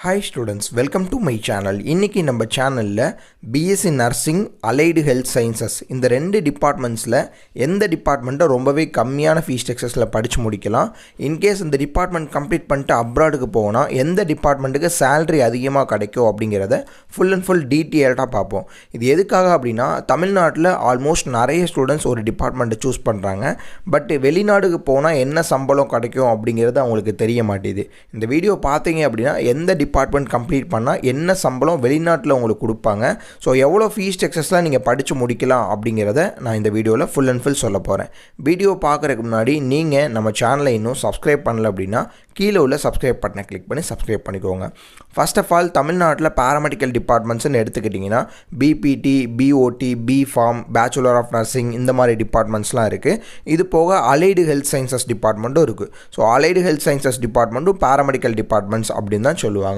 Hi students, welcome to my channel. இன்றைக்கி நம்ம சேனலில் BSc nursing, allied health sciences இந்த ரெண்டு டிபார்ட்மெண்ட்ஸில் எந்த டிபார்ட்மெண்ட்டை ரொம்பவே கம்மியான ஃபீஸ் ஸ்ட்ரக்சர்ஸில் படித்து முடிக்கலாம், இன்கேஸ் இந்த டிபார்ட்மெண்ட் கம்ப்ளீட் பண்ணிட்டு அப்ராடுக்கு போனால் எந்த டிபார்ட்மெண்ட்டுக்கு சேலரி அதிகமாக கிடைக்கும் அப்படிங்கிறத ஃபுல் அண்ட் ஃபுல் டீட்டெயில்டாக பார்ப்போம். இது எதுக்காக அப்படின்னா, தமிழ்நாட்டில் ஆல்மோஸ்ட் நிறைய ஸ்டூடெண்ட்ஸ் ஒரு டிபார்ட்மெண்ட்டை சூஸ் பண்ணுறாங்க. பட் வெளிநாடுக்கு போனால் என்ன சம்பளம் கிடைக்கும் அப்படிங்கிறது அவங்களுக்கு தெரிய மாட்டேது. இந்த வீடியோ பார்த்தீங்க அப்படின்னா எந்த டிபார்ட்மெண்ட் கம்ப்ளீட் பண்ணால் என்ன சம்பளம் வெளிநாட்டில் உங்களுக்கு கொடுப்பாங்க, ஸோ எவ்வளோ ஃபீஸ் ஸ்ட்ரக்சர்ஸ்லாம் நீங்கள் படித்து முடிக்கலாம் அப்படிங்கிறத நான் இந்த வீடியோவில் ஃபுல் அண்ட் ஃபுல் சொல்ல போகிறேன். வீடியோ பார்க்குறதுக்கு முன்னாடி நீங்கள் நம்ம சேனலை இன்னும் சப்ஸ்கிரைப் பண்ணல அப்படின்னா கீழே உள்ள சப்ஸ்கிரைப் பட்டனை கிளிக் பண்ணி சப்ஸ்கிரைப் பண்ணிக்கோங்க. ஃபர்ஸ்ட் ஆஃப் ஆல், தமிழ்நாட்டில் பேராமெடிக்கல் டிபார்ட்மெண்ட்ஸ்னு எடுத்துக்கிட்டிங்கன்னா BPT, BOT, B Pharm, bachelor of nursing இந்த மாதிரி டிபார்ட்மெண்ட்ஸ்லாம் இருக்குது. இது போக அலைடு ஹெல்த் சயின்சஸ் டிபார்ட்மெண்ட்டும் இருக்குது. ஸோ அலைடு ஹெல்த் சயின்சஸ் டிபார்ட்மெண்ட்டும் பேராமெடிக்கல் டிபார்ட்மெண்ட்ஸ் அப்படின்னு தான் சொல்லுவாங்க.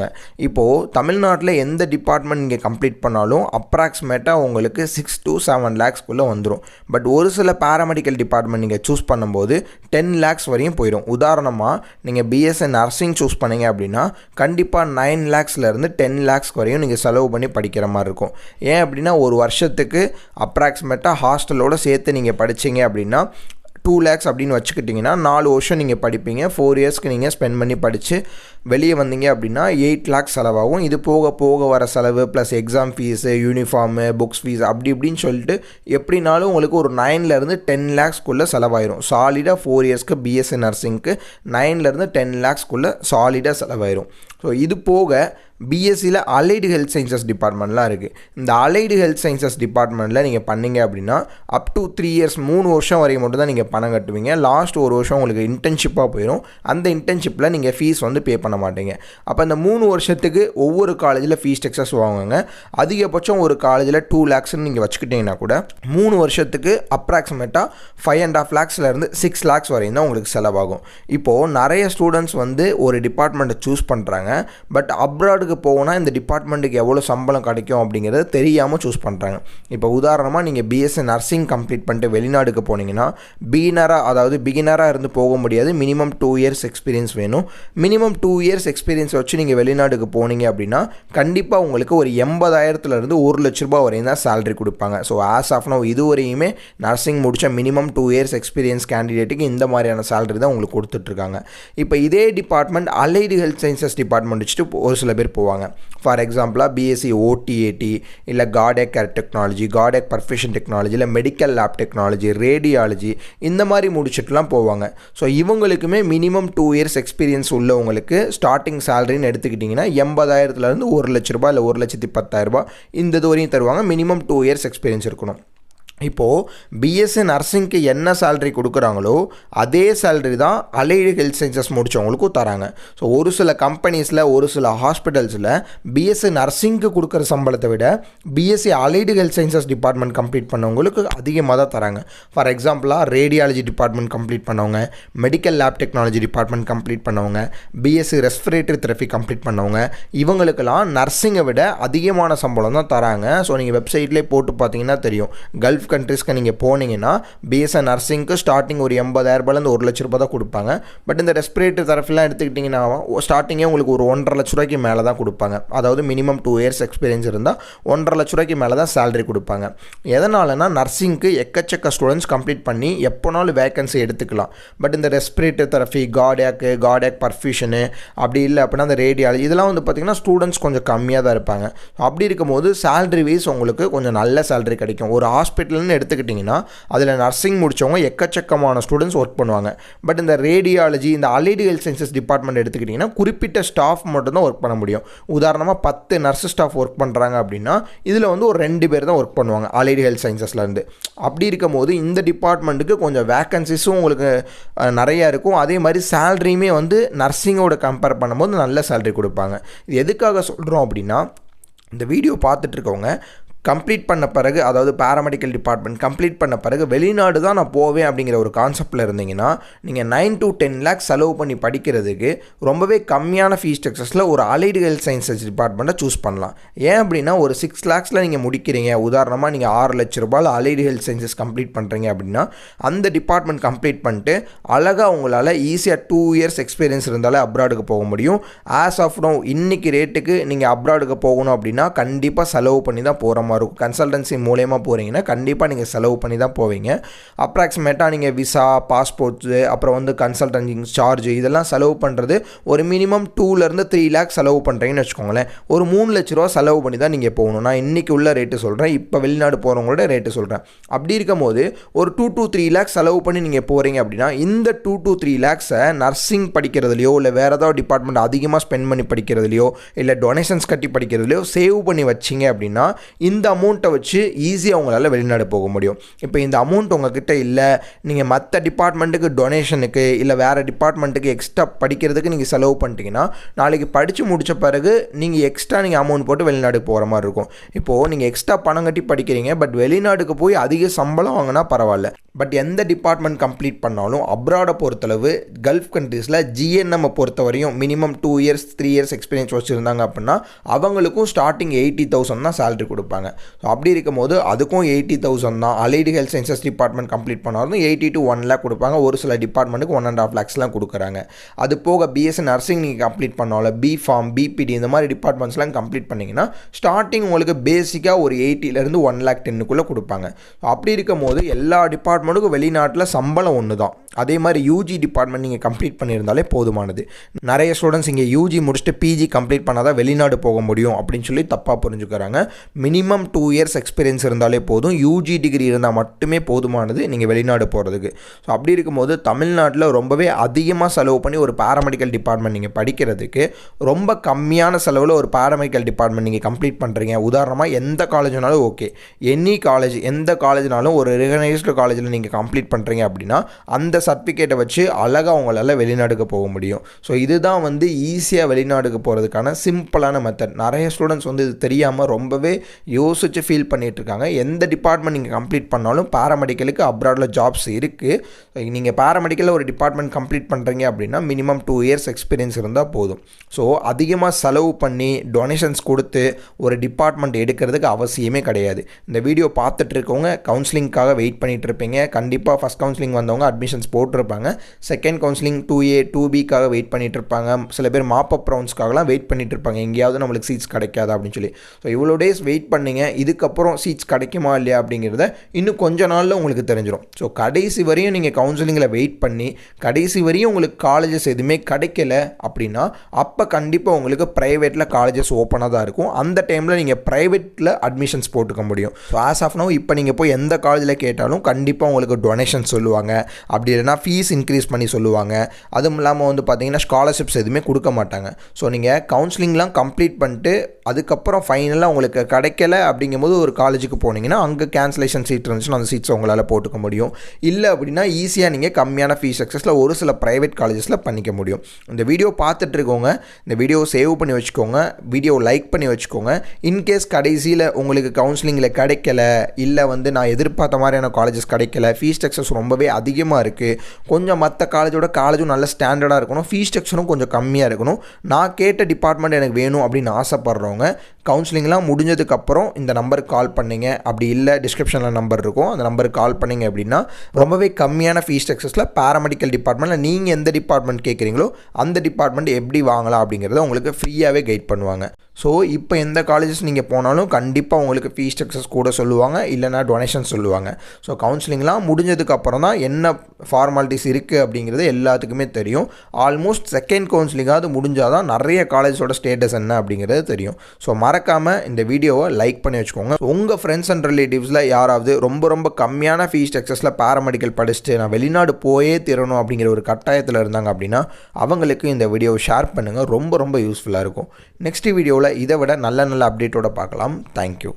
இப்போது தமிழ்நாட்டில் எந்த டிபார்ட்மெண்ட் நீங்கள் கம்ப்ளீட் பண்ணாலும் அப்ராக்சிமேட்டாக உங்களுக்கு 6 to 7 lakhsக்குள்ளே வந்துடும். பட் ஒரு சில பேராமெடிக்கல் டிபார்ட்மெண்ட் நீங்கள் சூஸ் பண்ணும்போது 10 lakhs வரையும் போயிடும். உதாரணமாக நீங்கள் பிஎஸ்சி நர்சிங் சூஸ் பண்ணீங்க அப்படின்னா கண்டிப்பாக 9 lakhsலேருந்து 10 lakhs வரையும் நீங்கள் செலவு பண்ணி படிக்கிற மாதிரி இருக்கும். ஏன் அப்படின்னா, ஒரு வருஷத்துக்கு அப்ராக்சிமேட்டாக ஹாஸ்டலோடு சேர்த்து நீங்கள் படித்தீங்க அப்படின்னா 2 lakhs அப்படின்னு வச்சுக்கிட்டிங்கன்னா 4 வருஷம் நீங்கள் படிப்பீங்க. 4 இயர்ஸ்க்கு நீங்கள் ஸ்பெண்ட் பண்ணி படித்து வெளியே வந்தீங்க அப்படின்னா 8 lakhs செலவாகும். இது போக போக வர செலவு plus exam fees, uniform, books fees அப்படி இப்படின்னு சொல்லிட்டு எப்படினாலும் உங்களுக்கு ஒரு 9லேருந்து 10 lakhsக்குள்ளே செலவாயிரும். சாலிடாக 4 இயர்ஸ்க்கு பிஎஸ்சி நர்சிங்க்கு 9லேருந்து 10 lakhsக்குள்ளே சாலிடாக செலவாயிரும். ஸோ இது போக பிஎஸ்சியில் அலைடு ஹெல்த் சயின்சஸ் டிபார்ட்மெண்ட்லாம் இருக்குது. இந்த அலைடு ஹெல்த் சயின்சஸ் டிபார்ட்மெண்ட்டில் நீங்கள் பண்ணீங்க அப்படின்னா அப் டு 3 years 3 வருஷம் வரைக்கும் மட்டும் தான் நீங்கள் பணம் கட்டுவீங்க. லாஸ்ட் ஒரு வருஷம் உங்களுக்கு இன்டர்ன்ஷிப்பாக போயிடும். அந்த இன்டர்ன்ஷிப்பில் நீங்கள் ஃபீஸ் வந்து பே பண்ண மாட்டீங்க. அப்போ அந்த 3 வருஷத்துக்கு ஒவ்வொரு காலேஜில் ஃபீஸ் ஸ்ட்ரக்சர்ஸ் வாங்குவாங்க. அதிகபட்சம் ஒரு காலேஜில் 2 lakhsன்னு நீங்கள் வச்சுக்கிட்டிங்கன்னா கூட 3 வருஷத்துக்கு அப்ராக்சிமேட்டாக 5.5 lakhsலேருந்து 6 lakhs வரையும் தான் உங்களுக்கு செலவாகும். இப்போது நிறைய ஸ்டூடெண்ட்ஸ் வந்து ஒரு டிபார்ட்மெண்ட்டை சூஸ் பண்ணுறாங்க. பட் அப்ராடுக்கு போனால் இந்த டிபார்ட்மெண்ட்டுக்கு எவ்வளோ சம்பளம் கிடைக்கும் அப்படிங்கிறது தெரியாமல் சூஸ் பண்ணுறாங்க. இப்போ உதாரணமாக நீங்கள் பிஎஸ்சி நர்சிங் கம்ப்ளீட் பண்ணிட்டு வெளிநாடுக்கு போனீங்கன்னா பிகினராக இருந்து போக முடியாது. மினிமம் 2 years எக்ஸ்பீரியன்ஸ் வேணும். மினிமம் 2 years எக்ஸ்பீரியன்ஸ் வச்சு நீங்கள் வெளிநாடுக்கு போனீங்க அப்படின்னா கண்டிப்பாக உங்களுக்கு ஒரு 80,000லேருந்து 1 லட்ச ரூபாய் வரையும் தான் சேலரி கொடுப்பாங்க. ஸோ ஆஸ் ஆஃப் நவ் இதுவரையுமே நர்சிங் முடித்த மினிமம் 2 years எக்ஸ்பீரியன்ஸ் கேண்டிடேட்டுக்கு இந்த மாதிரியான சேலரி தான் உங்களுக்கு கொடுத்துட்ருக்காங்க. இப்போ இதே department allied health sciences department வச்சுட்டு ஒரு சில பேர் போவாங்க. ஃபார் எக்ஸாம்பிளாக பிஎஸ்சி ஓடிஏடி இல்லை cardiac care technology, cardiac perfusion technology, இல்லை மெடிக்கல் லேப் டெக்னாலஜி, ரேடியாலஜி இந்த மாதிரி முடிச்சுட்டுலாம் போவாங்க. ஸோ இவங்களுக்குமே மினிமம் 2 years எக்ஸ்பீரியன்ஸ் உள்ளவங்களுக்கு ஸ்டார்டிங் சேலரின்னு எடுத்துக்கிட்டிங்கன்னா 80,000லேருந்து 1 லட்ச ரூபாய் இல்லை 1,10,000 இந்த இது வரையும் தருவாங்க. மினிமம் 2 years எக்ஸ்பீரியன்ஸ் இருக்கணும். இப்போது பிஎஸ்சி நர்சிங்க்கு என்ன சேலரி கொடுக்குறாங்களோ அதே சேலரி தான் அலைடு ஹெல்த் சயின்சஸ் முடித்தவங்களுக்கும் தராங்க. ஸோ ஒரு சில கம்பெனிஸில், ஒரு சில ஹாஸ்பிட்டல்ஸில் பிஎஸ்சி நர்சிங்க்கு கொடுக்குற சம்பளத்தை விட BSc allied health sciences department complete பண்ணவங்களுக்கு அதிகமாக தான் தராங்க. ஃபார் எக்ஸாம்பிளாக ரேடியாலஜி டிபார்ட்மெண்ட் கம்ப்ளீட் பண்ணவங்க, medical lab technology department complete பண்ணவங்க, பிஎஸ்சி ரெஸ்பிரேட்டரி தெரப்பி கம்ப்ளீட் பண்ணவங்க, இவங்களுக்கெல்லாம் நர்சிங்கை விட அதிகமான சம்பளம் தான் தராங்க. ஸோ நீங்கள் வெப்சைட்லேயே போட்டு பார்த்தீங்கன்னா தெரியும். கல்ஃப் கண்ட்ரிஸ்க்கு நீங்கள் போனீங்கன்னா பிஎஸ்சி நர்சிங்க்கு ஸ்டார்டிங் ஒரு 80,000லேருந்து 1 லட்ச ரூபாய் தான் கொடுப்பாங்க. பட் இந்த ரெஸ்பிரேட்டரி தெரப்பிலாம் எடுத்துக்கிட்டிங்கன்னா ஸ்டார்டிங்கே உங்களுக்கு ஒரு 1.5 லட்ச ரூபாய்க்கு மேலே தான் கொடுப்பாங்க. அதாவது மினிமம் 2 years எக்ஸ்பீரியன்ஸ் இருந்தால் 1.5 லட்ச ரூபாய்க்கு மேலே தான் சேலரி கொடுப்பாங்க. எதனாலனா நர்சிங்க்கு எக்கச்சக்க ஸ்டூடெண்ட்ஸ் கம்ப்ளீட் பண்ணி எப்போனாலும் வேகன்சி எடுத்துக்கலாம். பட் இந்த ரெஸ்பிரேட்டரி தெரப்பி, கார்டியாக் பர்ஃபியூஷனு அப்படி இல்லை அப்படின்னா அந்த ரேடியாலஜி இதெல்லாம் வந்து பார்த்திங்கன்னா ஸ்டூடெண்ட்ஸ் கொஞ்சம் கம்மியாக தான் இருப்பாங்க. அப்படி இருக்கும்போது சேலரி வைஸ் உங்களுக்கு கொஞ்சம் நல்ல சேலரி கிடைக்கும். ஒரு ஹாஸ்பிட்டல் எடுத்துக்கிட்டிங்கன்னா அதில் நர்சிங் முடித்தவங்க எக்கச்சக்கமான ஸ்டூடெண்ட்ஸ் ஒர்க் பண்ணுவாங்க. பட் இந்த ரேடியாலஜி, இந்த அலைடு ஹெல்த் சயின்சஸ் டிபார்ட்மெண்ட் எடுத்துக்கிட்டிங்கன்னா குறிப்பிட்ட ஸ்டாஃப் மட்டும் தான் ஒர்க் பண்ண முடியும். உதாரணமாக 10 நர்ஸ் ஸ்டாஃப் ஒர்க் பண்ணுறாங்க அப்படின்னா இதில் வந்து ஒரு 2 பேர் தான் ஒர்க் பண்ணுவாங்க அலைடு ஹெல்த் சயின்சஸ்லேருந்து. அப்படி இருக்கும் போது இந்த டிபார்ட்மெண்ட்டுக்கு கொஞ்சம் வேக்கன்சிஸும் உங்களுக்கு நிறையா இருக்கும். அதே மாதிரி சேலரியுமே வந்து நர்சிங்கோட கம்பேர் பண்ணும்போது நல்ல சேலரி கொடுப்பாங்க. இது எதுக்காக சொல்கிறோம் அப்படின்னா, இந்த வீடியோ பார்த்துட்ருக்கவங்க கம்ப்ளீட் பண்ண பிறகு, அதாவது பேராமெடிக்கல் டிபார்ட்மெண்ட் கம்ப்ளீட் பண்ண பிறகு வெளிநாடு தான் நான் போவேன் அப்படிங்கிற ஒரு கான்செப்டில் இருந்தீங்கன்னா நீங்கள் 9 to 10 lakhs செலவு பண்ணி படிக்கிறதுக்கு ரொம்பவே கம்மியான ஃபீஸ் ஸ்ட்ரக்சர்ஸில் ஒரு அலைடு ஹெல்த் சயின்சஸ் டிபார்ட்மெண்ட்டை சூஸ் பண்ணலாம். ஏன் அப்படின்னா ஒரு 6 lakhsல நீங்கள் முடிக்கிறீங்க, உதாரணமாக நீங்கள் 6 லட்ச ரூபாயில் அலைடு ஹெல்த் சயின்சஸ் கம்ப்ளீட் பண்ணுறீங்க அப்படின்னா அந்த டிபார்ட்மெண்ட் கம்ப்ளீட் பண்ணிட்டு அழகாக உங்களால் ஈஸியாக 2 years எக்ஸ்பீரியன்ஸ் இருந்தாலே அப்ராடுக்கு போக முடியும். ஆஸ் ஆஃப் நோ இன்னைக்கு ரேட்டுக்கு நீங்கள் அப்ராடுக்கு போகணும் அப்படின்னா கண்டிப்பாக செலவு பண்ணி தான் போகிற மாதிரி இருக்கும். கன்சல்டன்சி மூலயமா போகிறீங்கன்னா கண்டிப்பாக நீங்கள் செலவு பண்ணி தான் போவீங்க. அப்ராக்சிமேட்டாக நீங்கள் விசா, பாஸ்போர்ட்ஸு, அப்புறம் வந்து கன்சல்டன்சி சார்ஜ் இதெல்லாம் செலவு பண்ணுறது ஒரு மினிமம் 2 to 3 lakhs செலவு பண்ணுறீங்கன்னு வச்சுக்கோங்களேன். ஒரு 3 லட்ச ரூபா செலவு பண்ணி தான் நீங்கள் போகணும். நான் இன்றைக்கி உள்ள ரேட்டு சொல்கிறேன், இப்போ வெளிநாடு போகிறவங்களோட ரேட்டு சொல்கிறேன். அப்படி இருக்கும் போது ஒரு 2 to 3 lakhs செலவு பண்ணி நீங்கள் போகிறீங்க அப்படின்னா இந்த 2 to 3 lakhs நர்சிங் படிக்கிறதுலையோ இல்லை வேறு ஏதாவது டிபார்ட்மெண்ட் அதிகமாக ஸ்பெண்ட் பண்ணி படிக்கிறதுலையோ இல்லை டொனேஷன்ஸ் கட்டி படிக்கிறதுலையோ சேவ் பண்ணி வச்சிங்க அப்படின்னா இந்த அமௌண்ட்டை வச்சு ஈஸியாக உங்களால் வெளிநாடு போக முடியும். இப்போ இந்த அமௌண்ட் உங்ககிட்ட இல்லை, நீங்கள் மற்ற டிபார்ட்மெண்ட்டுக்கு டொனேஷனுக்கு இல்லை வேறு டிபார்ட்மெண்ட்டுக்கு எக்ஸ்ட்ரா படிக்கிறதுக்கு நீங்கள் செலவு பண்ணிட்டீங்கன்னா நாளைக்கு படித்து முடித்த பிறகு நீங்கள் எக்ஸ்ட்ரா நீங்கள் அமௌண்ட் போட்டு வெளிநாடுக்கு போகிற மாதிரி இருக்கும். இப்போது நீங்கள் எக்ஸ்ட்ரா பணம் கட்டி படிக்கிறீங்க, பட் வெளிநாடுக்கு போய் அதிக சம்பளம் வாங்கினா பரவாயில்ல. பட் எந்த டிபார்ட்மெண்ட் கம்ப்ளீட் பண்ணாலும் அப்ராடை பொறுத்தளவு கல்ஃப் கண்ட்ரீஸில் ஜிஎன்எம்மை பொறுத்தவரையும் மினிமம் 2 years 3 years எக்ஸ்பீரியன்ஸ் வச்சுருந்தாங்க அப்படின்னா அவங்களுக்கும் ஸ்டார்டிங் 80,000 தான் சேலரி கொடுப்பாங்க. ஸோ அப்படி இருக்கும் போது அதுக்கும் 80,000 தான். Allied health sciences department complete பண்ணாலும் 80 to 1 lakh கொடுப்பாங்க. ஒரு சில டிபார்ட்மெண்ட்டுக்கு 1.5 lakhsலாம் கொடுக்குறாங்க. அது போக பிஎஸ்சி நர்சிங் நீங்கள் கம்ப்ளீட் பண்ணாலும் பிஃபார்ம், பிபிடி இந்த மாதிரி டிபார்ட்மெண்ட்ஸ்லாம் கம்ப்ளீட் பண்ணிங்கன்னா ஸ்டார்டிங் உங்களுக்கு பேசிக்காக ஒரு 80 to 1,10,000 கொடுப்பாங்க. அப்படி இருக்கும் போது எல்லா டிபார்ட்மெண்ட்டுக்கும் வெளிநாட்டில் சம்பளம் ஒன்று தான். அதே மாதிரி யூஜி டிபார்ட்மெண்ட் நீங்கள் கம்ப்ளீட் பண்ணியிருந்தாலே போதுமானது. நிறைய ஸ்டூடெண்ட்ஸ் இங்கே யூஜி முடிச்சுட்டு பிஜி கம்ப்ளீட் பண்ணால் தான் வெளிநாடு போக முடியும் அப்படின்னு சொல்லி தப்பாக புரிஞ்சுக்கிறாங்க. மினிமம் 2 years எக்ஸ்பீரியன்ஸ் இருந்தாலே போதும், யூஜி டிகிரி இருந்தால் மட்டுமே போதுமானது நீங்கள் வெளிநாடு போகிறதுக்கு. ஸோ அப்படி இருக்கும்போது தமிழ்நாட்டில் ரொம்பவே அதிகமாக செலவு பண்ணி ஒரு பேராமெடிக்கல் டிபார்ட்மெண்ட் நீங்கள் படிக்கிறதுக்கு ரொம்ப கம்மியான செலவில் ஒரு பேராமெடிக்கல் டிபார்ட்மெண்ட் நீங்கள் கம்ப்ளீட் பண்ணுறீங்க. உதாரணமாக எந்த காலேஜ்னாலும் ஓகே, எனி காலேஜ், எந்த காலேஜ்னாலும் ஒரு ரெகனைஸ்டு காலேஜில் நீங்கள் கம்ப்ளீட் பண்ணுறீங்க அப்படின்னா அந்த சர்டிஃபிகேட்டை வச்சு அழகாக உங்களால் வெளிநாடுக்கு போக முடியும். ஸோ இதுதான் வந்து ஈஸியாக வெளிநாடுக்கு போகிறதுக்கான சிம்பிளான மெத்தட். நிறைய ஸ்டூடெண்ட்ஸ் வந்து இது தெரியாமல் ரொம்பவே யோசித்து ஃபீல் பண்ணிகிட்ருக்காங்க. எந்த டிபார்ட்மெண்ட் நீங்கள் கம்ப்ளீட் பண்ணாலும் பேராமெடிக்கலுக்கு அப்ராடில் ஜாப்ஸ் இருக்குது. நீங்கள் பேராமெடிக்கலில் ஒரு டிபார்ட்மெண்ட் கம்ப்ளீட் பண்ணுறீங்க அப்படின்னா மினிமம் 2 years எக்ஸ்பீரியன்ஸ் இருந்தால் போதும். ஸோ அதிகமாக செலவு பண்ணி டொனேஷன்ஸ் கொடுத்து ஒரு டிபார்ட்மெண்ட் எடுக்கிறதுக்கு அவசியமே கிடையாது. இந்த வீடியோ பார்த்துட்டு இருக்கவங்க கவுன்சிலிங்காக வெயிட் பண்ணிகிட்டு இருப்பீங்க. கண்டிப்பாக ஃபஸ்ட் கவுன்சிலிங் வந்தவங்க அட்மிஷன்ஸ் போட்டிருப்பாங்க. செகண்ட் கவுன்சிலிங் 2A 2Bக்காக வெயிட் பண்ணிட்டு இருப்பாங்க. சில பேர் மாப்பப் ரவுண்ட்ஸ்க்காகலாம் வெயிட் பண்ணிட்டு இருப்பாங்க, எங்கேயாவது நம்மளுக்கு சீட்ஸ் கிடைக்காதா அப்படின்னு சொல்லி. ஸோ இவ்வளோ டேஸ் வெயிட் பண்ணிங்க, இதுக்கப்புறம் சீட்ஸ் கிடைக்குமா இல்லையா அப்படிங்கிறத இன்னும் கொஞ்ச நாளில் உங்களுக்கு தெரிஞ்சிடும். ஸோ கடைசி வரையும் நீங்கள் கவுன்சிலிங்கில் வெயிட் பண்ணி கடைசி வரையும் உங்களுக்கு காலேஜஸ் எதுவுமே கிடைக்கல அப்படின்னா அப்போ கண்டிப்பாக உங்களுக்கு ப்ரைவேட்டில் காலேஜஸ் ஓப்பனாக தான் இருக்கும். அந்த டைமில் நீங்கள் ப்ரைவேட்டில் அட்மிஷன்ஸ் போட்டுக்க முடியும். ஸோ ஆஸ் ஆஃப் நோ இப்போ நீங்கள் போய் எந்த காலேஜில் கேட்டாலும் கண்டிப்பாக உங்களுக்கு டொனேஷன் சொல்லுவாங்க, அப்படி இல்லைனா ஃபீஸ் இன்க்ரீஸ் பண்ணி சொல்லுவாங்க. அதுவும் இல்லாமல் வந்து பார்த்தீங்கன்னா ஸ்காலர்ஷிப்ஸ் எதுவுமே கொடுக்க மாட்டாங்க. ஸோ நீங்கள் கவுன்சிலிங்லாம் கம்ப்ளீட் பண்ணிட்டு அதுக்கப்புறம் ஃபைனலாக உங்களுக்கு கிடைக்கல அப்படிங்கும்போது ஒரு காலேஜுக்கு போனீங்கன்னா அங்கே கேன்சலேஷன் சீட் இருந்துச்சுன்னா அந்த சீட்ஸ் உங்களால் போட்டுக்க முடியும். இல்லை அப்படின்னா ஈஸியாக நீங்கள் கம்மியான ஃபீஸ் ஸ்ட்ரக்சர்ஸில் ஒரு சில ப்ரைவேட் காலேஜஸில் பண்ணிக்க முடியும். இந்த வீடியோ பார்த்துட்டு இருக்கோங்க, இந்த வீடியோ சேவ் பண்ணி வச்சுக்கோங்க, வீடியோ லைக் பண்ணி வச்சுக்கோங்க. இன்கேஸ் கடைசியில் உங்களுக்கு கவுன்சிலிங்கில் கிடைக்கல, இல்லை வந்து நான் எதிர்பார்த்த மாதிரியான காலேஜஸ் கிடைக்கல, ஃபீஸ் ஸ்ட்ரக்சர்ஸ் ரொம்பவே அதிகமாக இருக்குது, கொஞ்சம் மற்ற காலேஜும் நல்ல ஸ்டாண்டர்டாக இருக்கணும், ஃபீஸ் ஸ்ட்ரக்சரும் கொஞ்சம் கம்மியாக இருக்கணும், நான் கேட்ட டிபார்ட்மெண்ட் எனக்கு வேணும் அப்படின்னு ஆசைப்படுறவங்க கவுன்சிலிங்லாம் முடிஞ்சதுக்கப்புறம் இந்த நம்பருக்கு கால் பண்ணிங்க. அப்படி இல்லை டிஸ்கிரிப்ஷனில் நம்பர் இருக்கும், அந்த நம்பருக்கு கால் பண்ணிங்க அப்படின்னா ரொம்பவே கம்மியான ஃபீஸ் ஸ்ட்ரக்சர்ஸில் பேராமெடிக்கல் டிபார்ட்மெண்ட்டில் நீங்கள் எந்த டிபார்ட்மெண்ட் கேட்குறீங்களோ அந்த டிபார்ட்மெண்ட் எப்படி வாங்கலாம் அப்படிங்கிறத உங்களுக்கு ஃப்ரீயாகவே கைட் பண்ணுவாங்க. ஸோ இப்போ எந்த காலேஜஸ் நீங்கள் போனாலும் கண்டிப்பாக உங்களுக்கு ஃபீஸ் ஸ்ட்ரக்சர்ஸ் கூட சொல்லுவாங்க, இல்லைனா டொனேஷன் சொல்லுவாங்க. ஸோ கவுன்சிலிங்லாம் முடிஞ்சதுக்கப்புறம் தான் என்ன ஃபார்மாலிட்டிஸ் இருக்குது அப்படிங்கிறது எல்லாத்துக்குமே தெரியும். ஆல்மோஸ்ட் செகண்ட் கவுன்சிலிங்காவது முடிஞ்சால் தான் நிறைய காலேஜோட ஸ்டேட்டஸ் என்ன அப்படிங்கிறது தெரியும். ஸோ மறக்காமல் இந்த வீடியோவை லைக் பண்ணி வச்சுக்கோங்க. உங்கள் ஃப்ரெண்ட்ஸ் அண்ட் ரிலேட்டிவ்ஸில் யாராவது ரொம்ப கம்மியான ஃபீஸ் ஸ்ட்ரக்சர்ஸில் பேராமெடிக்கல் படிச்சுட்டு நான் வெளிநாடு போயே தரணும் அப்படிங்கிற ஒரு கட்டாயத்தில் இருந்தாங்க அப்படின்னா அவங்களுக்கு இந்த வீடியோவை ஷேர் பண்ணுங்கள், ரொம்ப யூஸ்ஃபுல்லாக இருக்கும். நெக்ஸ்ட் வீடியோவில் இதை விட நல்ல அப்டேட்டோட பார்க்கலாம். தேங்க்யூ.